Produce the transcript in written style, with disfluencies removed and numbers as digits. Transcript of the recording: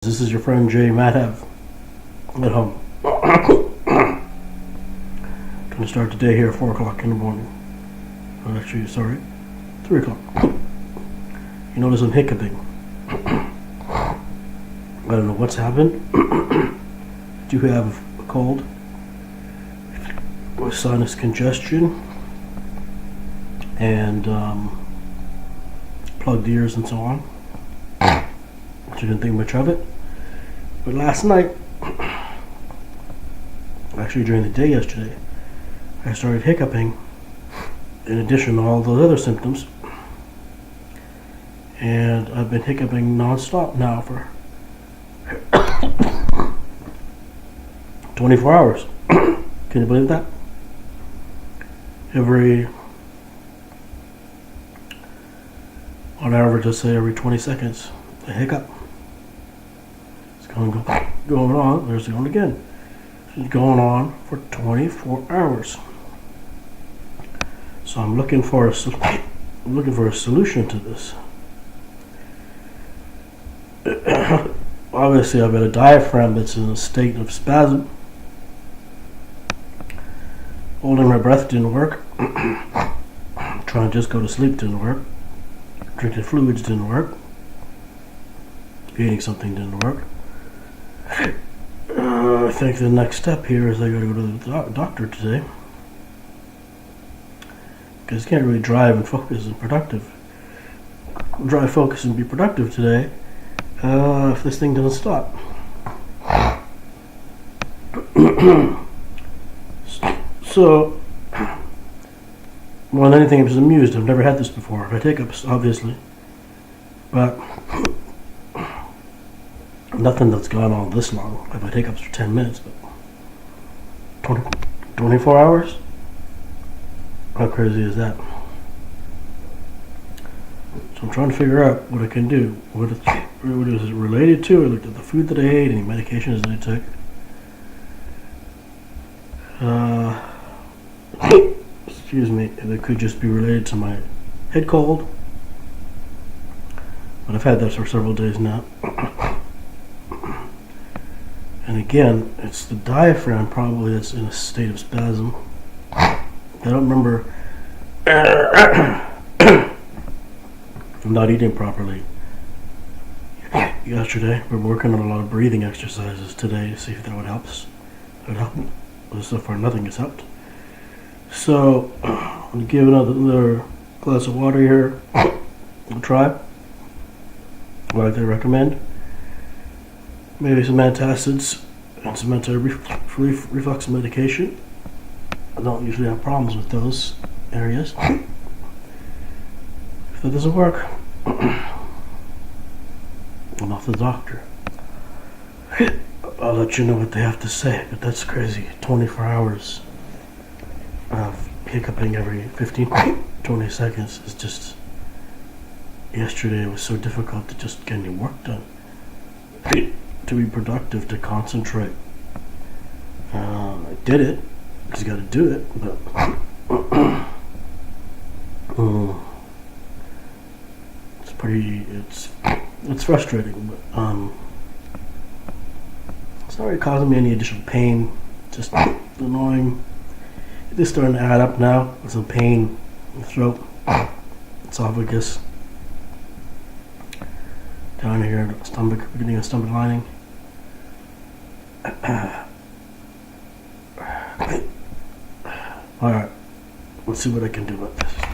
This is your friend Jay Madhav at home. Gonna start the day here at 4 o'clock in the morning. Oh, actually, sorry, 3 o'clock. You notice I'm hiccuping. I don't know what's happened. Do have a cold with sinus congestion and plugged ears and so on. Which I didn't think much of it. But last night, actually during the day yesterday, I started hiccuping in addition to all those other symptoms. And I've been hiccuping non-stop now for 24 hours. Can you believe that? On average, let's say every 20 seconds, a hiccup. It's going on. There's it going again. It's going on for 24 hours. So I'm looking for a solution to this. Obviously, I've got a diaphragm that's in a state of spasm. Holding my breath didn't work. Trying to just go to sleep didn't work. Drinking fluids didn't work. Eating something didn't work. I think the next step here is I gotta go to the doctor today. Because you can't really drive and focus and productive. Drive, focus, and be productive today if this thing doesn't stop. So, more than anything, I was amused. I've never had this before. I've had hiccups, obviously, but nothing that's gone on this long. I've had hiccups for 10 minutes, but 24 hours? How crazy is that? So I'm trying to figure out what I can do. What is it related to? I looked at the food that I ate, any medications that I took. Excuse me, it could just be related to my head cold. But I've had that for several days now. And again, it's the diaphragm probably that's in a state of spasm. I don't remember not eating properly yesterday. We're working on a lot of breathing exercises today to see if that would help us. That would help. But so far, nothing has helped. So, I'm going to give another glass of water here a try. What they recommend. Maybe some antacids and some anti-reflux medication. I don't usually have problems with those areas. If that doesn't work, I'm off to the doctor. I'll let you know what they have to say, but that's crazy. 24 hours of hiccuping every 15-20 seconds is just... Yesterday it was so difficult to just get any work done. To be productive, to concentrate. I did it, because you gotta do it, but... it's frustrating, but it's not really causing me any additional pain. Just annoying. It's starting to add up now with some pain in the throat, esophagus, down here, stomach, beginning of stomach lining. Alright, let's see what I can do with this.